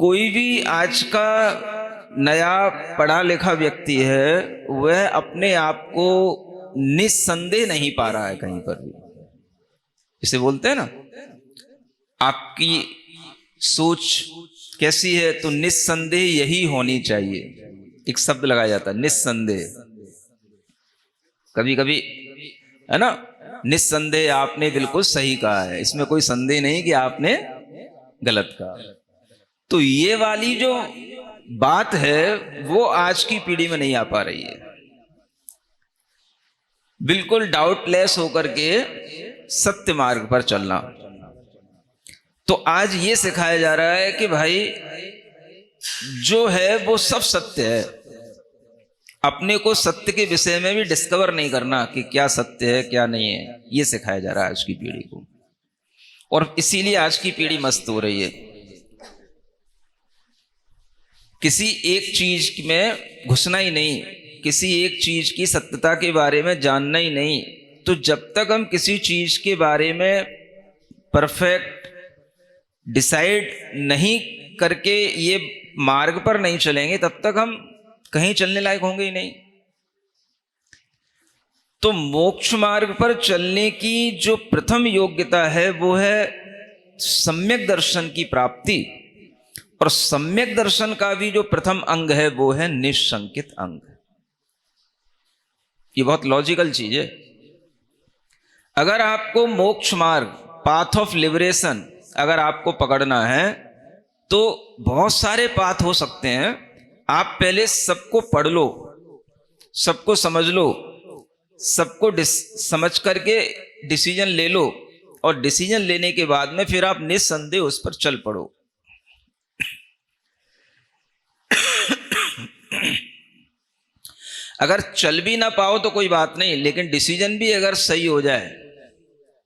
कोई भी आज का नया पढ़ा लिखा व्यक्ति है वह अपने आप को निस्संदेह नहीं पा रहा है कहीं पर भी। इसे बोलते हैं ना, आपकी सोच कैसी है तो निस्संदेह यही होनी चाहिए। एक शब्द लगाया जाता है निस्संदेह। कभी कभी है ना, निस्संदेह आपने बिल्कुल सही कहा है, इसमें कोई संदेह नहीं कि आपने गलत कहा। तो ये वाली जो बात है वो आज की पीढ़ी में नहीं आ पा रही है। बिल्कुल डाउटलेस होकर के सत्य मार्ग पर चलना। तो आज ये सिखाया जा रहा है कि भाई जो है वो सब सत्य है। अपने को सत्य के विषय में भी डिस्कवर नहीं करना कि क्या सत्य है क्या नहीं है, ये सिखाया जा रहा है आज की पीढ़ी को। और इसीलिए आज की पीढ़ी मस्त हो रही है। किसी एक चीज में घुसना ही नहीं, किसी एक चीज की सत्यता के बारे में जानना ही नहीं। तो जब तक हम किसी चीज के बारे में परफेक्ट डिसाइड नहीं करके ये मार्ग पर नहीं चलेंगे तब तक हम कहीं चलने लायक होंगे ही नहीं। तो मोक्ष मार्ग पर चलने की जो प्रथम योग्यता है वो है सम्यक दर्शन की प्राप्ति। और सम्यक दर्शन का भी जो प्रथम अंग है वो है निशंकित अंग। ये बहुत लॉजिकल चीज है। अगर आपको मोक्ष मार्ग, पाथ ऑफ लिबरेशन अगर आपको पकड़ना है तो बहुत सारे पाथ हो सकते हैं। आप पहले सबको पढ़ लो, सबको समझ लो, सबको समझ करके डिसीजन ले लो, और डिसीजन लेने के बाद में फिर आप निस्संदेह उस पर चल पड़ो। अगर चल भी ना पाओ तो कोई बात नहीं, लेकिन डिसीजन भी अगर सही हो जाए,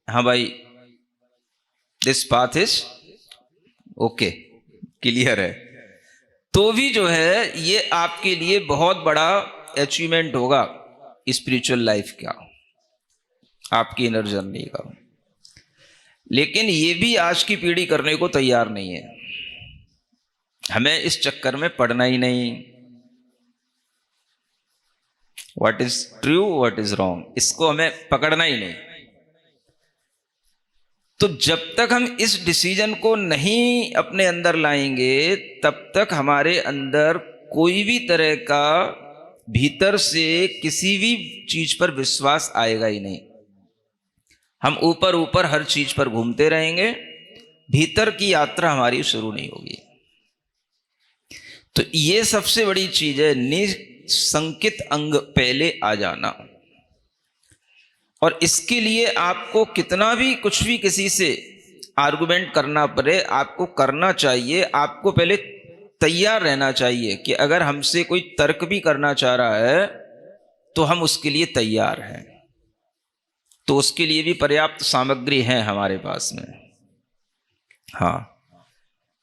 हाँ भाई this path is okay, clear है, तो भी जो है ये आपके लिए बहुत बड़ा अचीवमेंट होगा स्पिरिचुअल लाइफ का, आपकी इनर जर्नी का। लेकिन ये भी आज की पीढ़ी करने को तैयार नहीं है। हमें इस चक्कर में पढ़ना ही नहीं, what is true what is wrong, इसको हमें पकड़ना ही नहीं। तो जब तक हम इस डिसीजन को नहीं अपने अंदर लाएंगे तब तक हमारे अंदर कोई भी तरह का भीतर से किसी भी चीज पर विश्वास आएगा ही नहीं। हम ऊपर ऊपर हर चीज पर घूमते रहेंगे, भीतर की यात्रा हमारी शुरू नहीं होगी। तो ये सबसे बड़ी चीज है, निसंकित अंग पहले आ जाना। और इसके लिए आपको कितना भी कुछ भी किसी से आर्गुमेंट करना पड़े, आपको करना चाहिए। आपको पहले तैयार रहना चाहिए कि अगर हमसे कोई तर्क भी करना चाह रहा है तो हम उसके लिए तैयार हैं। तो उसके लिए भी पर्याप्त सामग्री है हमारे पास में। हाँ,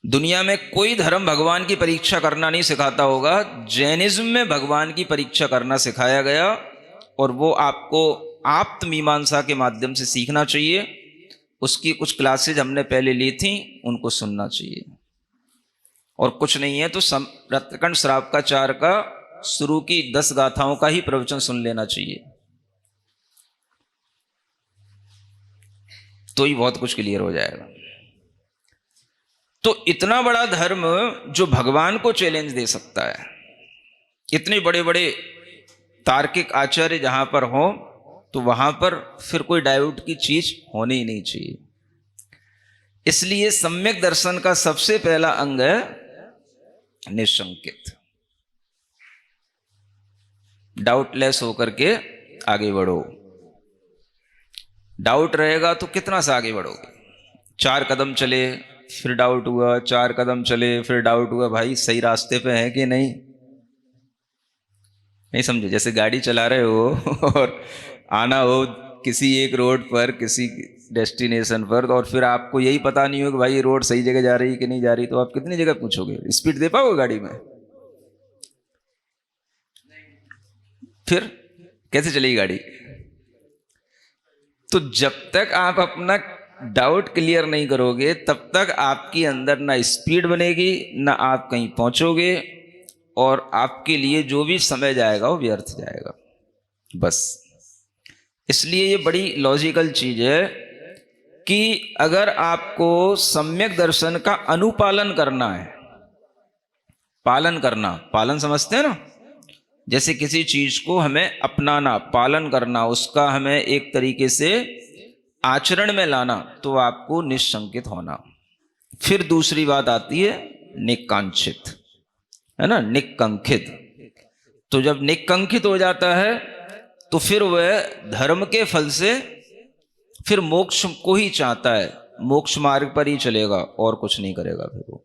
दुनिया में कोई धर्म भगवान की परीक्षा करना नहीं सिखाता होगा। जैनिज्म में भगवान की परीक्षा करना सिखाया गया, और वो आपको आप्त मीमांसा के माध्यम से सीखना चाहिए। उसकी कुछ क्लासेज हमने पहले ली थी, उनको सुनना चाहिए। और कुछ नहीं है तो रत्नकंठ श्रावकाचार्य का शुरू की 10 गाथाओं का ही प्रवचन सुन लेना चाहिए, तो ही बहुत कुछ क्लियर हो जाएगा। तो इतना बड़ा धर्म जो भगवान को चैलेंज दे सकता है, इतने बड़े बड़े तार्किक आचार्य जहां पर हो, तो वहां पर फिर कोई डाउट की चीज होनी ही नहीं चाहिए। इसलिए सम्यक दर्शन का सबसे पहला अंग है निशंकित। डाउटलेस होकर के आगे बढ़ो। डाउट रहेगा तो कितना सा आगे बढ़ोगे? 4 कदम चले फिर डाउट हुआ, 4 कदम चले फिर डाउट हुआ, भाई सही रास्ते पे है कि नहीं? नहीं समझे? जैसे गाड़ी चला रहे हो और आना हो किसी एक रोड पर, किसी डेस्टिनेशन पर, और फिर आपको यही पता नहीं हो कि भाई ये रोड सही जगह जा रही है कि नहीं जा रही, तो आप कितनी जगह पूछोगे? स्पीड दे पाओगे गाड़ी में? फिर कैसे चलेगी गाड़ी? तो जब तक आप अपना डाउट क्लियर नहीं करोगे तब तक आपके अंदर ना स्पीड बनेगी, ना आप कहीं पहुंचोगे, और आपके लिए जो भी समय जाएगा वो व्यर्थ जाएगा। बस इसलिए ये बड़ी लॉजिकल चीज है कि अगर आपको सम्यक दर्शन का अनुपालन करना है, पालन करना, पालन समझते हैं ना, जैसे किसी चीज को हमें अपनाना, पालन करना, उसका हमें एक तरीके से आचरण में लाना, तो आपको निशंकित होना। फिर दूसरी बात आती है निकांक्षित, है ना, निकंखित। तो जब निकंखित हो जाता है तो फिर वह धर्म के फल से फिर मोक्ष को ही चाहता है, मोक्ष मार्ग पर ही चलेगा और कुछ नहीं करेगा फिर वो।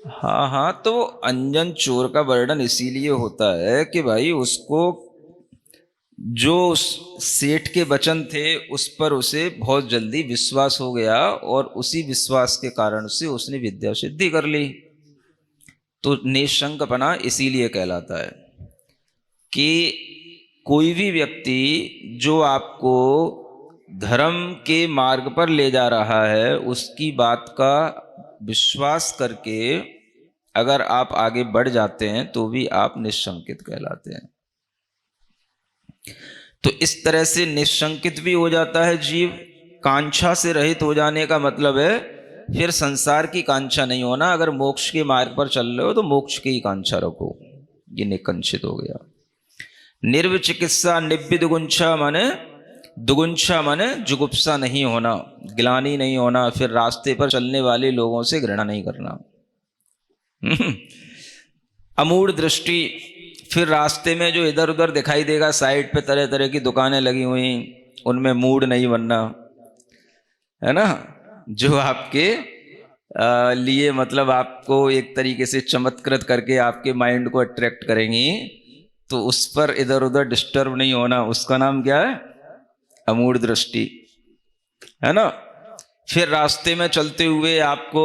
हाँ हाँ, तो अंजन चोर का वर्णन इसीलिए होता है कि भाई उसको जो उस सेठ के वचन थे उस पर उसे बहुत जल्दी विश्वास हो गया, और उसी विश्वास के कारण से उसने विद्या सिद्धि कर ली। तो निशंकपना इसीलिए कहलाता है कि कोई भी व्यक्ति जो आपको धर्म के मार्ग पर ले जा रहा है उसकी बात का विश्वास करके अगर आप आगे बढ़ जाते हैं तो भी आप निशंकित कहलाते हैं। तो इस तरह से निशंकित भी हो जाता है जीव। कांक्षा से रहित हो जाने का मतलब है फिर संसार की कांक्षा नहीं होना। अगर मोक्ष के मार्ग पर चल रहे हो तो मोक्ष की ही कांक्षा रखो। ये निकंचित हो गया। निर्विचिकित्सा निव्विदुगुंछा माने, दुगुंछा माने जुगुप्सा नहीं होना, गिलानी नहीं होना, फिर रास्ते पर चलने वाले लोगों से घृणा नहीं करना। अमूढ़ दृष्टि, फिर रास्ते में जो इधर उधर दिखाई देगा साइड पे तरह तरह की दुकानें लगी हुई, उनमें मूड नहीं बनना, है ना, जो आपके लिए मतलब आपको एक तरीके से चमत्कृत करके आपके माइंड को अट्रैक्ट करेंगी, तो उस पर इधर उधर डिस्टर्ब नहीं होना। उसका नाम क्या है? अमूढ़ दृष्टि, है ना। फिर रास्ते में चलते हुए आपको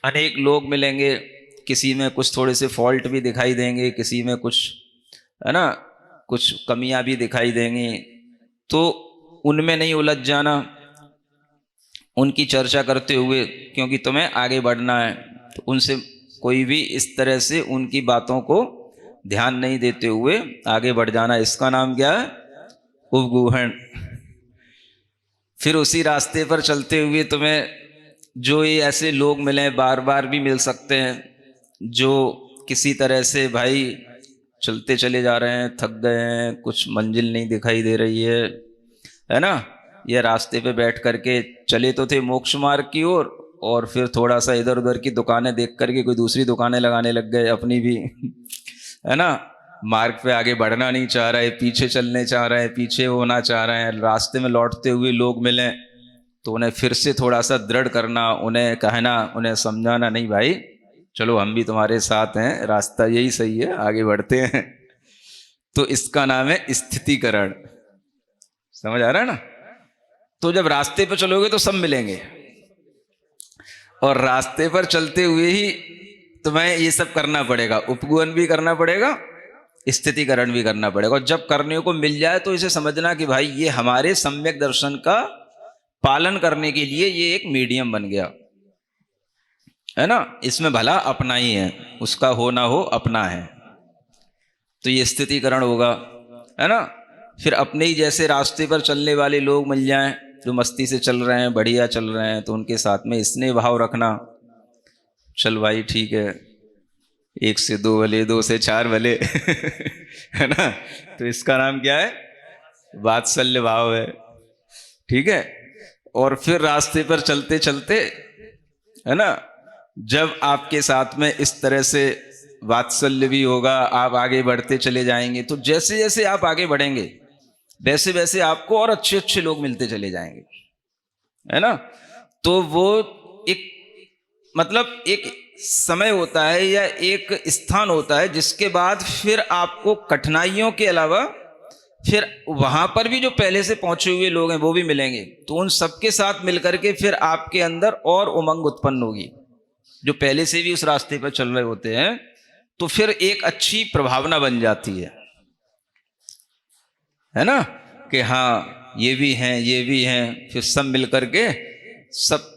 अनेक लोग मिलेंगे, किसी में कुछ थोड़े से फॉल्ट भी दिखाई देंगे, किसी में कुछ, है ना, कुछ कमियां भी दिखाई देंगी, तो उनमें नहीं उलझ जाना उनकी चर्चा करते हुए, क्योंकि तुम्हें आगे बढ़ना है। तो उनसे कोई भी इस तरह से उनकी बातों को ध्यान नहीं देते हुए आगे बढ़ जाना, इसका नाम क्या है? उपगूहन। फिर उसी रास्ते पर चलते हुए तुम्हें जो ये ऐसे लोग मिले, बार बार भी मिल सकते हैं, जो किसी तरह से भाई चलते चले जा रहे हैं, थक गए हैं, कुछ मंजिल नहीं दिखाई दे रही है ना, ये रास्ते पे बैठ करके चले तो थे मोक्ष मार्ग की ओर, और फिर थोड़ा सा इधर उधर की दुकानें देख करके कोई दूसरी दुकानें लगाने लग गए अपनी भी, है ना। मार्ग पे आगे बढ़ना नहीं चाह रहे, पीछे चलने चाह रहे हैं, पीछे होना चाह रहे हैं। रास्ते में लौटते हुए लोग मिले तो उन्हें फिर से थोड़ा सा दृढ़ करना, उन्हें कहना, उन्हें समझाना, नहीं भाई चलो हम भी तुम्हारे साथ हैं, रास्ता यही सही है, आगे बढ़ते हैं। तो इसका नाम है स्थितिकरण। समझ आ रहा है ना। तो जब रास्ते पर चलोगे तो सब मिलेंगे, और रास्ते पर चलते हुए ही तुम्हें ये सब करना पड़ेगा, उपगुहन भी करना पड़ेगा, स्थितिकरण भी करना पड़ेगा। और जब करने को मिल जाए तो इसे समझना कि भाई ये हमारे सम्यक दर्शन का पालन करने के लिए ये एक मीडियम बन गया, है ना। इसमें भला अपना ही है, उसका हो ना हो अपना है, तो ये स्थितिकरण होगा, है ना। फिर अपने ही जैसे रास्ते पर चलने वाले लोग मिल जाएं जो मस्ती से चल रहे हैं, बढ़िया चल रहे हैं, तो उनके साथ में स्नेह भाव रखना। चल भाई ठीक है, 1 से 2 भले, 2 से 4 भले, है ना। तो इसका नाम क्या है? वात्सल्य भाव है, ठीक है। और फिर रास्ते पर चलते चलते, है ना, जब आपके साथ में इस तरह से वात्सल्य भी होगा, आप आगे बढ़ते चले जाएंगे, तो जैसे जैसे आप आगे बढ़ेंगे वैसे वैसे आपको और अच्छे अच्छे लोग मिलते चले जाएंगे, है ना। तो वो एक मतलब एक समय होता है या एक स्थान होता है जिसके बाद फिर आपको कठिनाइयों के अलावा फिर वहां पर भी जो पहले से पहुंचे हुए लोग हैं वो भी मिलेंगे, तो उन सबके साथ मिलकर के फिर आपके अंदर और उमंग उत्पन्न होगी। जो पहले से भी उस रास्ते पर चल रहे होते हैं तो फिर एक अच्छी प्रभावना बन जाती है है ना, कि हाँ ये भी हैं ये भी हैं, फिर सब मिल करके सब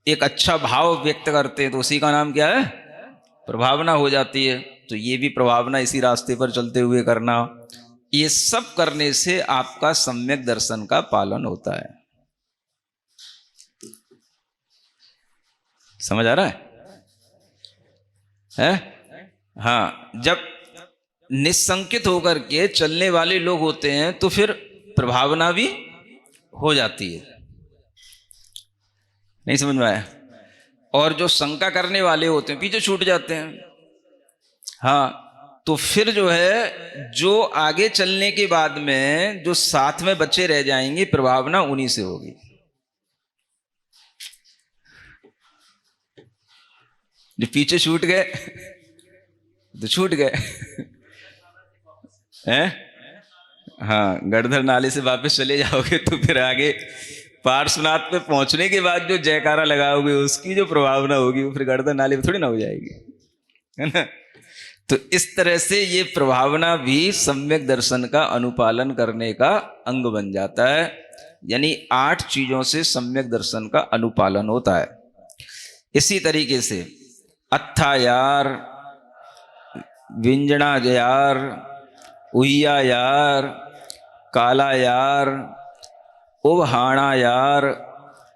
एक अच्छा भाव व्यक्त करते हैं, तो उसी का नाम क्या है, प्रभावना हो जाती है। तो ये भी प्रभावना इसी रास्ते पर चलते हुए करना, ये सब करने से आपका सम्यक दर्शन का पालन होता है। समझ आ रहा है? हाँ, जब निसंकित होकर के चलने वाले लोग होते हैं तो फिर प्रभावना भी हो जाती है। नहीं समझ में आया? और जो शंका करने वाले होते हैं पीछे छूट जाते हैं। हाँ, तो फिर जो है, जो आगे चलने के बाद में जो साथ में बच्चे रह जाएंगे, प्रभावना उन्हीं से होगी। जो पीछे छूट गए तो छूट गए हैं। हाँ, गड़धर नाले से वापस चले जाओगे तो फिर आगे पार्श्वनाथ पे पहुंचने के बाद जो जयकारा लगाओगे उसकी जो प्रभावना होगी वो फिर गड़धर नाले पे थोड़ी ना हो जाएगी, है ना। तो इस तरह से ये प्रभावना भी सम्यक दर्शन का अनुपालन करने का अंग बन जाता है। यानी 8 चीजों से सम्यक दर्शन का अनुपालन होता है। इसी तरीके से अत्थायार, विंजणायार, उह्यायार, कालायार, उवहाणायार,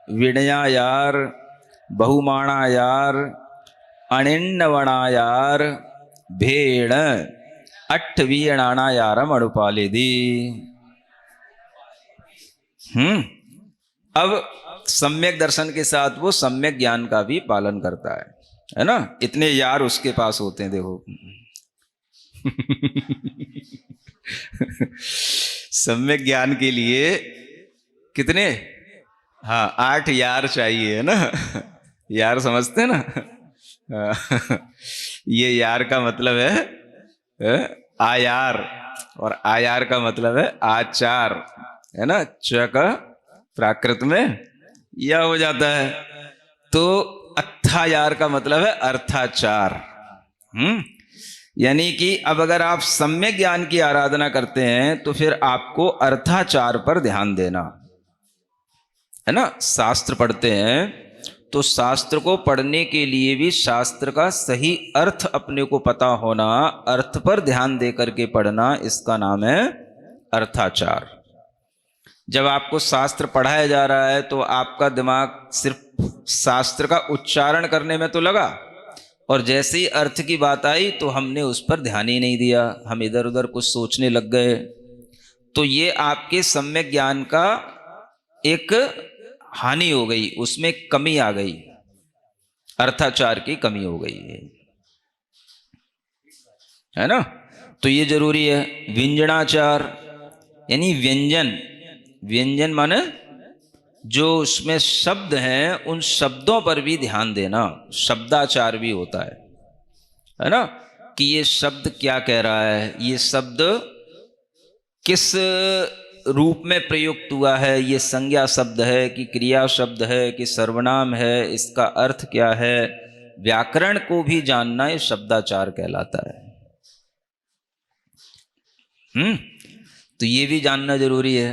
विणयायार, बहुमाणायार, अणिन्नवणायार, भेड़, अट्ठवीणाणायारम अनुपालेदी। अब सम्यक दर्शन के साथ वो सम्यक ज्ञान का भी पालन करता है ना। इतने यार उसके पास होते हैं, देखो सम्यक ज्ञान के लिए कितने, हाँ 8 यार चाहिए, है ना। यार समझते हैं ना। ये यार का मतलब है आयार, और आयार का मतलब है आचार, है ना। च का प्राकृत में या हो जाता है। तो अत्थायार का मतलब है अर्थाचार। यानी कि अब अगर आप सम्यक ज्ञान की आराधना करते हैं तो फिर आपको अर्थाचार पर ध्यान देना है ना। शास्त्र पढ़ते हैं तो शास्त्र को पढ़ने के लिए भी शास्त्र का सही अर्थ अपने को पता होना, अर्थ पर ध्यान दे करके पढ़ना, इसका नाम है अर्थाचार। जब आपको शास्त्र पढ़ाया जा रहा है तो आपका दिमाग सिर्फ शास्त्र का उच्चारण करने में तो लगा, और जैसे ही अर्थ की बात आई तो हमने उस पर ध्यान ही नहीं दिया, हम इधर उधर कुछ सोचने लग गए। तो ये आपके सम्यक ज्ञान का एक हानि हो गई, उसमें कमी आ गई, अर्थाचार की कमी हो गई है ना। तो ये जरूरी है। व्यंजनाचार यानी व्यंजन, व्यंजन माने जो उसमें शब्द हैं उन शब्दों पर भी ध्यान देना, शब्दाचार भी होता है ना। कि ये शब्द क्या कह रहा है, ये शब्द किस रूप में प्रयुक्त हुआ है, ये संज्ञा शब्द है कि क्रिया शब्द है कि सर्वनाम है, इसका अर्थ क्या है। व्याकरण को भी जानना ये शब्दाचार कहलाता है। तो ये भी जानना जरूरी है।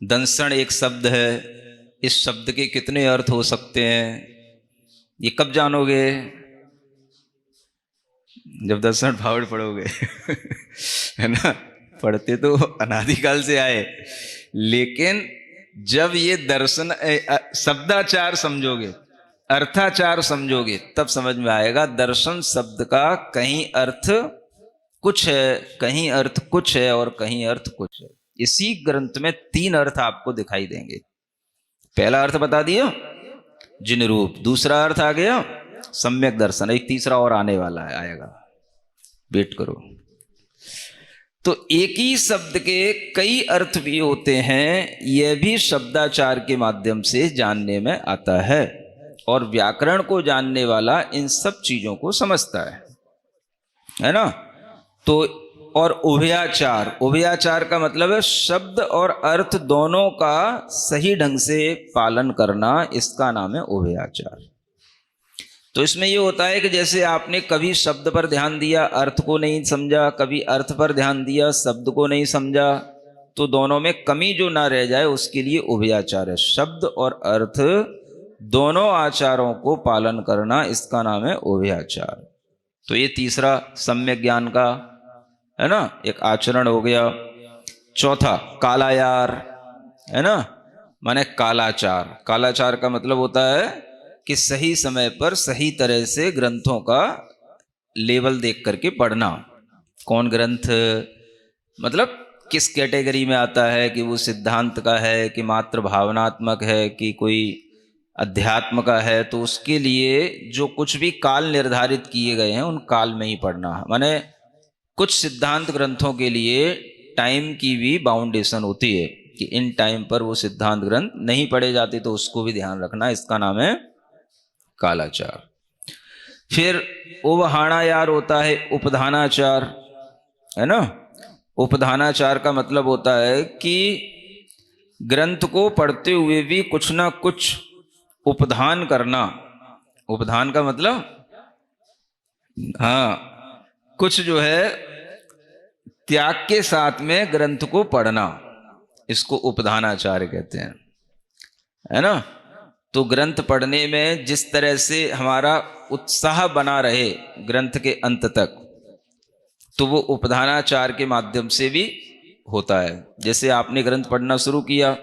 दंसण एक शब्द है, इस शब्द के कितने अर्थ हो सकते हैं, ये कब जानोगे, जब दर्शन भाव पढ़ोगे। है ना। पढ़ते तो अनादिकाल से आए, लेकिन जब ये दर्शन शब्दाचार समझोगे, अर्थाचार समझोगे, तब समझ में आएगा दर्शन शब्द का कहीं अर्थ कुछ है, कहीं अर्थ कुछ है और कहीं अर्थ कुछ है। इसी ग्रंथ में 3 अर्थ आपको दिखाई देंगे। पहला अर्थ बता दिया जिन रूप, दूसरा अर्थ आ गया सम्यक दर्शन, एक तीसरा और आने वाला है, आएगा, वेट करो। तो एक ही शब्द के कई अर्थ भी होते हैं, यह भी शब्दाचार के माध्यम से जानने में आता है, और व्याकरण को जानने वाला इन सब चीजों को समझता है ना। तो और उभयाचार, उभयाचार का मतलब है शब्द और अर्थ दोनों का सही ढंग से पालन करना, इसका नाम है उभयाचार। तो इसमें ये होता है कि जैसे आपने कभी शब्द पर ध्यान दिया, अर्थ को नहीं समझा, कभी अर्थ पर ध्यान दिया, शब्द को नहीं समझा, तो दोनों में कमी जो ना रह जाए उसके लिए उभयाचार है। शब्द और अर्थ दोनों आचारों को पालन करना, इसका नाम है उभयाचार। तो ये तीसरा सम्यक ज्ञान का है ना एक आचरण हो गया। चौथा कालायार है ना, माने कालाचार। कालाचार का मतलब होता है कि सही समय पर सही तरह से ग्रंथों का लेवल देख करके पढ़ना। कौन ग्रंथ मतलब किस कैटेगरी में आता है, कि वो सिद्धांत का है, कि मात्र भावनात्मक है, कि कोई अध्यात्म का है, तो उसके लिए जो कुछ भी काल निर्धारित किए गए हैं उन काल में ही पढ़ना। माने कुछ सिद्धांत ग्रंथों के लिए टाइम की भी बाउंडेशन होती है कि इन टाइम पर वो सिद्धांत ग्रंथ नहीं पढ़े जाते, तो उसको भी ध्यान रखना, इसका नाम है कालाचार। फिर उवहाणायार होता है उपधानाचार, है ना। उपधानाचार का मतलब होता है कि ग्रंथ को पढ़ते हुए भी कुछ ना कुछ उपधान करना। उपधान का मतलब हाँ, कुछ जो है त्याग के साथ में ग्रंथ को पढ़ना, इसको उपधानाचार्य कहते हैं, है ना। तो ग्रंथ पढ़ने में जिस तरह से हमारा उत्साह बना रहे ग्रंथ के अंत तक, तो वो उपधानाचार के माध्यम से भी होता है। जैसे आपने ग्रंथ पढ़ना शुरू किया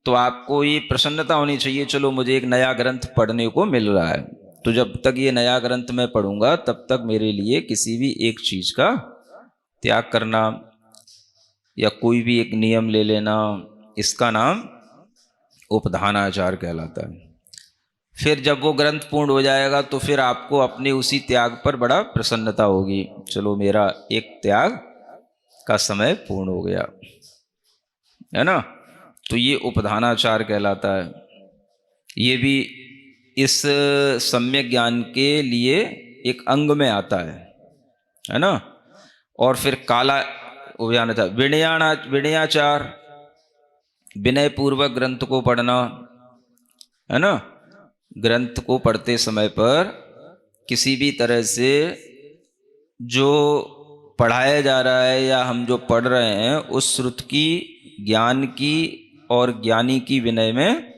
तो आपको ये प्रसन्नता होनी चाहिए, चलो मुझे एक नया ग्रंथ पढ़ने को मिल रहा है, तो जब तक ये नया ग्रंथ मैं पढ़ूंगा तब तक मेरे लिए किसी भी एक चीज का त्याग करना या कोई भी एक नियम ले लेना, इसका नाम उपधानाचार कहलाता है। फिर जब वो ग्रंथ पूर्ण हो जाएगा तो फिर आपको अपने उसी त्याग पर बड़ा प्रसन्नता होगी, चलो मेरा एक त्याग का समय पूर्ण हो गया, है ना। तो ये उपधानाचार कहलाता है। ये भी इस सम्यक ज्ञान के लिए एक अंग में आता है ना। और फिर काला उभयानाचार विनयाचार, विनय पूर्वक ग्रंथ को पढ़ना, है ना। ग्रंथ को पढ़ते समय पर किसी भी तरह से जो पढ़ाया जा रहा है या हम जो पढ़ रहे हैं उस श्रुति की, ज्ञान की और ज्ञानी की विनय में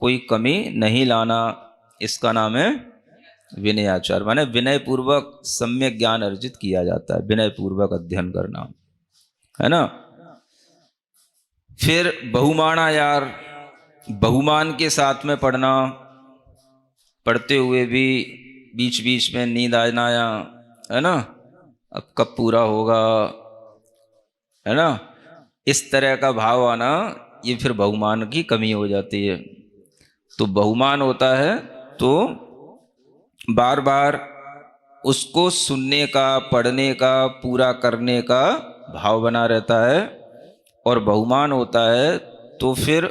कोई कमी नहीं लाना, इसका नाम है विनयाचार। माने विनय पूर्वक सम्यक ज्ञान अर्जित किया जाता है, विनय पूर्वक अध्ययन करना, है ना। फिर बहुमानायार, बहुमान के साथ में पढ़ना, पढ़ते हुए भी बीच बीच में नींद आ जाना, है ना, अब कब पूरा होगा, है ना, इस तरह का भाव आना, ये फिर बहुमान की कमी हो जाती है। तो बहुमान होता है तो बार बार उसको सुनने का, पढ़ने का, पूरा करने का भाव बना रहता है। और बहुमान होता है तो फिर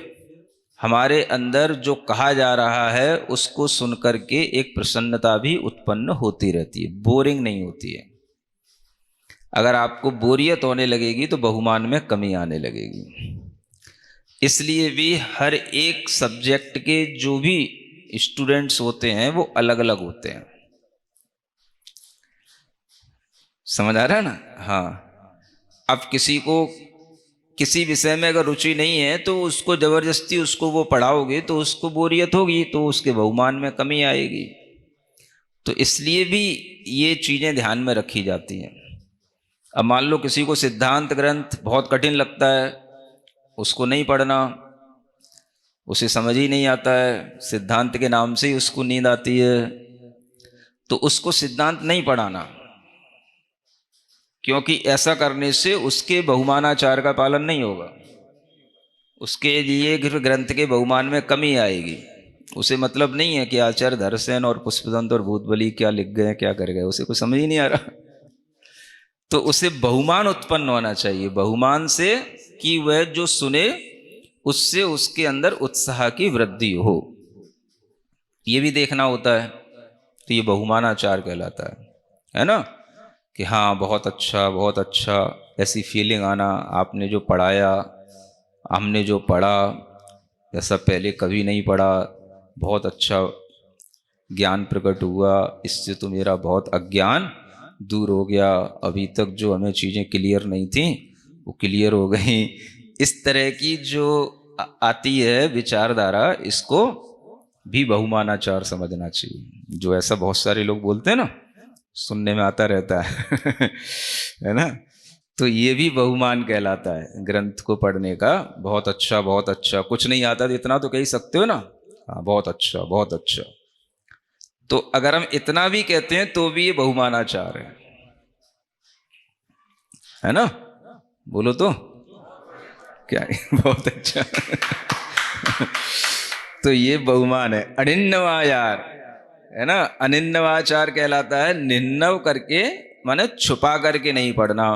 हमारे अंदर जो कहा जा रहा है उसको सुन करके एक प्रसन्नता भी उत्पन्न होती रहती है, बोरिंग नहीं होती है। अगर आपको बोरियत होने लगेगी तो बहुमान में कमी आने लगेगी। इसलिए भी हर एक सब्जेक्ट के जो भी स्टूडेंट्स होते हैं वो अलग अलग होते हैं, समझ आ रहा है ना। हाँ, अब किसी को किसी विषय में अगर रुचि नहीं है तो उसको जबरदस्ती उसको वो पढ़ाओगे तो उसको बोरियत होगी, तो उसके बहुमान में कमी आएगी। तो इसलिए भी ये चीजें ध्यान में रखी जाती हैं। अब मान लो किसी को सिद्धांत ग्रंथ बहुत कठिन लगता है, उसको नहीं पढ़ना, उसे समझ ही नहीं आता है, सिद्धांत के नाम से ही उसको नींद आती है, तो उसको सिद्धांत नहीं पढ़ाना, क्योंकि ऐसा करने से उसके बहुमानाचार का पालन नहीं होगा, उसके लिए ग्रंथ के बहुमान में कमी आएगी। उसे मतलब नहीं है कि आचार्य धरसेन और पुष्पदंत और भूतबली क्या लिख गए, क्या कर गए, उसे कुछ समझ ही नहीं आ रहा। तो उसे बहुमान उत्पन्न होना चाहिए, बहुमान से कि वह जो सुने उससे उसके अंदर उत्साह की वृद्धि हो, ये भी देखना होता है। तो ये बहुमानाचार कहलाता है ना, कि हाँ बहुत अच्छा बहुत अच्छा, ऐसी फीलिंग आना, आपने जो पढ़ाया, हमने जो पढ़ा ऐसा पहले कभी नहीं पढ़ा, बहुत अच्छा ज्ञान प्रकट हुआ, इससे तो मेरा बहुत अज्ञान दूर हो गया, अभी तक जो हमें चीज़ें क्लियर नहीं थी वो क्लियर हो गई, इस तरह की जो आती है विचारधारा, इसको भी बहुमानाचार समझना चाहिए। जो ऐसा बहुत सारे लोग बोलते हैं ना, सुनने में आता रहता है है ना, तो ये भी बहुमान कहलाता है ग्रंथ को पढ़ने का। बहुत अच्छा, बहुत अच्छा। कुछ नहीं आता तो इतना तो कह ही सकते हो ना, हाँ बहुत अच्छा, बहुत अच्छा। तो अगर हम इतना भी कहते हैं तो भी ये बहुमानाचार है ना? बोलो तो क्या है? बहुत अच्छा तो ये बहुमान है। अनिन्नवाचार है ना, अनिन्नवाचार कहलाता है निन्नव करके, माने छुपा करके नहीं पढ़ना।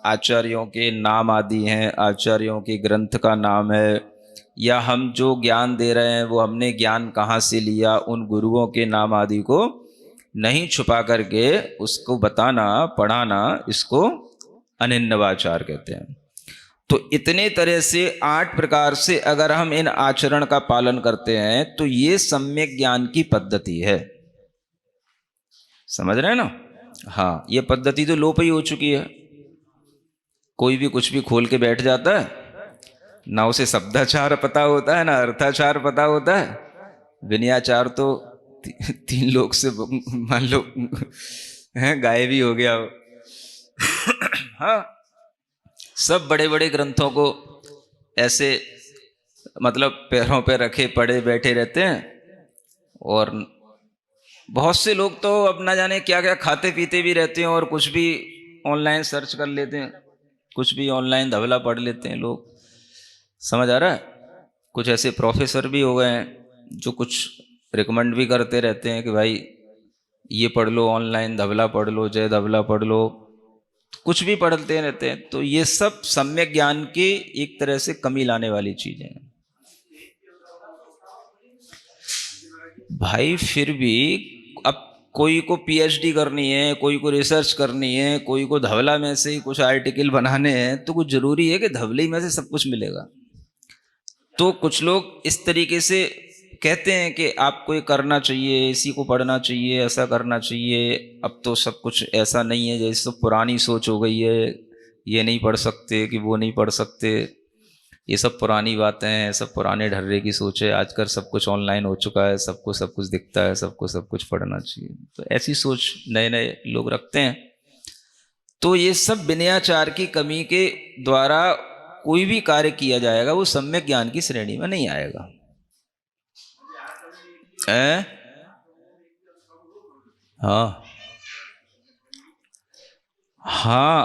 आचार्यों के नाम आदि हैं, आचार्यों के ग्रंथ का नाम है, या हम जो ज्ञान दे रहे हैं वो हमने ज्ञान कहाँ से लिया, उन गुरुओं के नाम आदि को नहीं छुपा करके उसको बताना, पढ़ाना, इसको अनिन्नवाचार कहते हैं। तो इतने तरह से 8 प्रकार से अगर हम इन आचरण का पालन करते हैं तो ये सम्यक ज्ञान की पद्धति है। समझ रहे हैं ना? हाँ, ये पद्धति तो लोप ही हो चुकी है। कोई भी कुछ भी खोल के बैठ जाता है, ना उसे शब्दाचार पता होता है ना अर्थाचार पता होता है। विनयाचार तो 3 लोग से मान लो है गायब ही हो गया। हाँ, सब बड़े बड़े ग्रंथों को ऐसे मतलब पैरों पे रखे पड़े बैठे रहते हैं, और बहुत से लोग तो अब ना जाने क्या क्या खाते पीते भी रहते हैं और कुछ भी ऑनलाइन सर्च कर लेते हैं, कुछ भी ऑनलाइन धवला पढ़ लेते हैं लोग। समझ आ रहा है? कुछ ऐसे प्रोफेसर भी हो गए हैं जो कुछ रिकमेंड भी करते रहते हैं कि भाई ये पढ़ लो, ऑनलाइन धवला पढ़ लो, जय धवला पढ़ लो, कुछ भी पढ़ते रहते हैं। तो ये सब सम्यक ज्ञान की एक तरह से कमी लाने वाली चीजें हैं भाई। फिर भी अब कोई को पीएचडी करनी है, कोई को रिसर्च करनी है, कोई को धवला में से ही कुछ आर्टिकल बनाने हैं, तो कुछ जरूरी है कि धवले में से सब कुछ मिलेगा? तो कुछ लोग इस तरीके से कहते हैं कि आपको ये करना चाहिए, इसी को पढ़ना चाहिए, ऐसा करना चाहिए। अब तो सब कुछ ऐसा नहीं है, जैसे सब पुरानी सोच हो गई है, ये नहीं पढ़ सकते कि वो नहीं पढ़ सकते, ये सब पुरानी बातें हैं, सब पुराने ढर्रे की सोच है। आजकल सब कुछ ऑनलाइन हो चुका है, सबको सब कुछ दिखता है, सबको सब कुछ पढ़ना चाहिए। तो ऐसी सोच नए नए लोग रखते हैं। तो ये सब विनयाचार की कमी के द्वारा कोई भी कार्य किया जाएगा वो सम्यक ज्ञान की श्रेणी में नहीं आएगा। हाँ हाँ,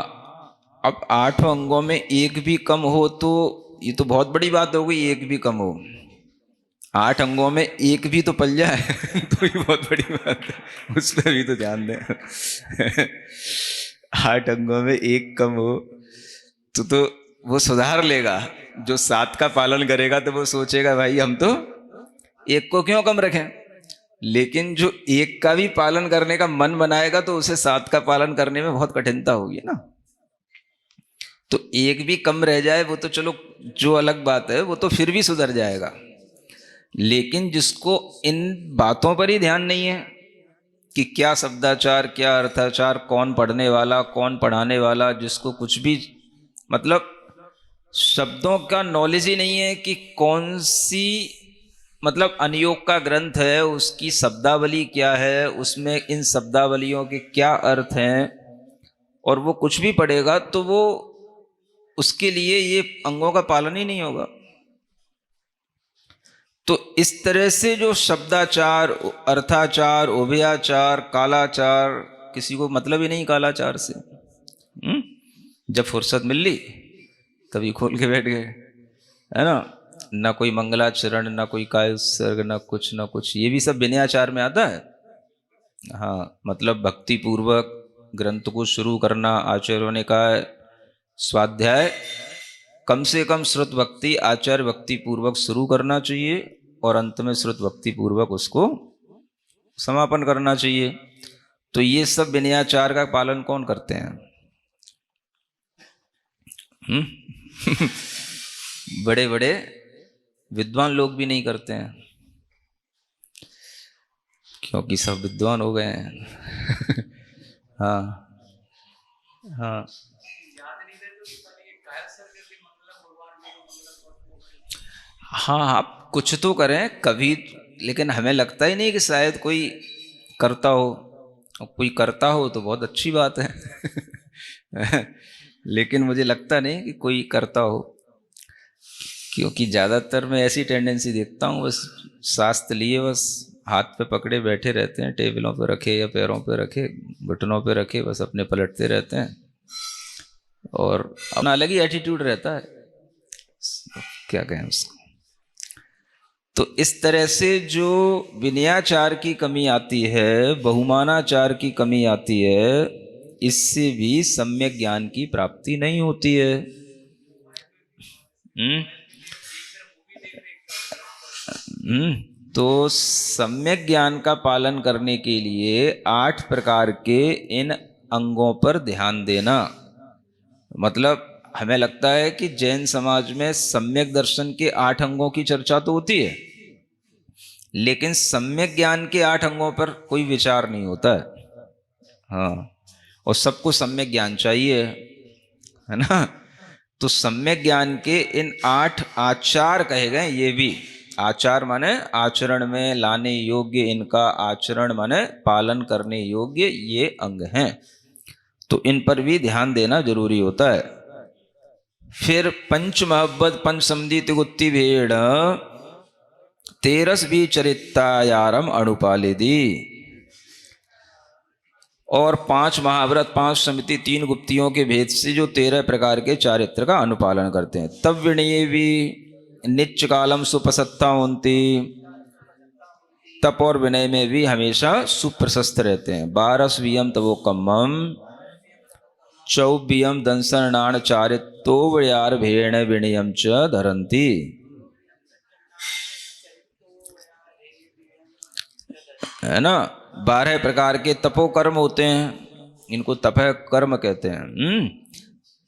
अब 8 अंगों में एक भी कम हो तो ये तो बहुत बड़ी बात हो गई। एक भी कम हो, 8 अंगों में एक भी तो पल जाए तो ये बहुत बड़ी बात है, उस पर भी तो ध्यान दें 8 अंगों में एक कम हो तो वो सुधार लेगा। जो 7 का पालन करेगा तो वो सोचेगा भाई हम तो एक को क्यों कम रखें। लेकिन जो एक का भी पालन करने का मन बनाएगा तो उसे 7 का पालन करने में बहुत कठिनता होगी ना। तो एक भी कम रह जाए वो तो चलो जो अलग बात है, वो तो फिर भी सुधर जाएगा। लेकिन जिसको इन बातों पर ही ध्यान नहीं है कि क्या शब्दाचार, क्या अर्थाचार, कौन पढ़ने वाला, कौन पढ़ाने वाला, जिसको कुछ भी मतलब शब्दों का नॉलेज ही नहीं है कि कौन सी मतलब अनियोग का ग्रंथ है, उसकी शब्दावली क्या है, उसमें इन शब्दावलियों के क्या अर्थ हैं, और वो कुछ भी पढ़ेगा तो वो उसके लिए ये अंगों का पालन ही नहीं होगा। तो इस तरह से जो शब्दाचार, अर्थाचार, उभयाचार, कालाचार, किसी को मतलब ही नहीं कालाचार से। जब फुर्सत मिल ली तभी खोल के बैठ गए, है ना। ना कोई मंगलाचरण, ना कोई कायसर्ग, ना कुछ ना कुछ, ये भी सब विनयाचार में आता है। हाँ, मतलब भक्ति पूर्वक ग्रंथ को शुरू करना। आचार्यों ने कहा स्वाध्याय कम से कम श्रुत भक्ति, आचार्य भक्ति पूर्वक शुरू करना चाहिए और अंत में श्रुत भक्ति पूर्वक उसको समापन करना चाहिए। तो ये सब विनयाचार का पालन कौन करते हैं? बड़े बड़े विद्वान लोग भी नहीं करते हैं, क्योंकि सब विद्वान हो गए हैं हाँ हाँ हाँ, आप कुछ तो करें कभी, लेकिन हमें लगता ही नहीं कि शायद कोई करता हो। और कोई करता हो तो बहुत अच्छी बात है लेकिन मुझे लगता नहीं कि कोई करता हो, क्योंकि ज़्यादातर मैं ऐसी टेंडेंसी देखता हूँ, बस शास्त्र लिए बस हाथ पे पकड़े बैठे रहते हैं, टेबलों पे रखे या पैरों पे रखे, घुटनों पे रखे, बस अपने पलटते रहते हैं और अपना अलग ही एटीट्यूड रहता है, क्या कहें उसको। तो इस तरह से जो विनयाचार की कमी आती है, बहुमानाचार की कमी आती है, इससे भी सम्यक ज्ञान की प्राप्ति नहीं होती है। हम्म हम्म तो सम्यक ज्ञान का पालन करने के लिए 8 प्रकार के इन अंगों पर ध्यान देना, मतलब हमें लगता है कि जैन समाज में सम्यक दर्शन के 8 अंगों की चर्चा तो होती है, लेकिन सम्यक ज्ञान के 8 अंगों पर कोई विचार नहीं होता है। हाँ, और सबको सम्यक ज्ञान चाहिए, है ना। तो सम्यक ज्ञान के इन 8 आचार कहे गए, ये भी आचार माने आचरण में लाने योग्य, इनका आचरण माने पालन करने योग्य ये अंग हैं, तो इन पर भी ध्यान देना जरूरी होता है। फिर पंच मोहब्बत पंच समझी तिगुत्ती भेड़ तेरस भी चरितायारम अणुपालिदी, और 5 महाव्रत 5 समिति 3 गुप्तियों के भेद से जो 13 प्रकार के चारित्र का अनुपालन करते हैं। तब विनय भी निच्च कालम सुप्रसत्ता होती, तप और विनय में भी हमेशा सुप्रशस्त रहते हैं। 12 वियम तवो कम्मम 24 दंसन नाण चारितो व्यार भेण विनयम च धरंती। है ना, 12 प्रकार के तपोकर्म होते हैं, इनको तपह कर्म कहते हैं।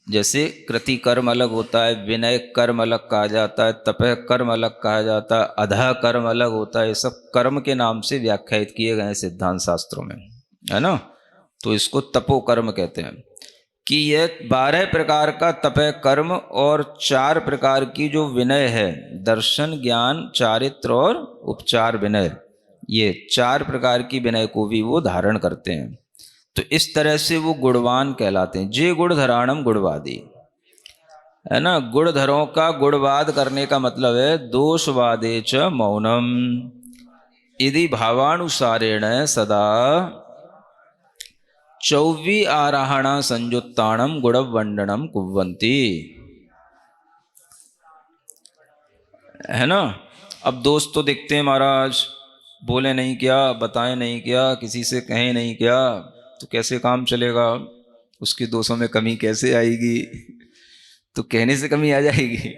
जैसे कृति कर्म अलग होता है, विनय कर्म अलग कहा जाता है, तपह कर्म अलग कहा जाता है, अधः कर्म अलग होता है, ये सब कर्म के नाम से व्याख्यायित किए गए हैं सिद्धांत शास्त्रों में, है ना। तो इसको तपोकर्म कहते हैं कि ये 12 प्रकार का तपह कर्म और 4 प्रकार की जो विनय है, दर्शन ज्ञान चारित्र और उपचार विनय, ये 4 प्रकार की विनय को भी वो धारण करते हैं। तो इस तरह से वो गुणवान कहलाते हैं। जे गुण धराणम गुणवादी, है ना। गुणधरों का गुणवाद करने का मतलब है दोषवादे च मौनम यदि भावानुसारेण सदा 24 आराहणा संयुत्ताणम गुणवंडनम कुवंती, है ना। अब दोस्त तो दिखते हैं महाराज, बोले नहीं क्या, बताएं नहीं क्या, किसी से कहें नहीं क्या, तो कैसे काम चलेगा, उसकी दोषों में कमी कैसे आएगी। तो कहने से कमी आ जाएगी,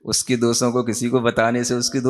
उसकी दोषों को किसी को बताने से उसकी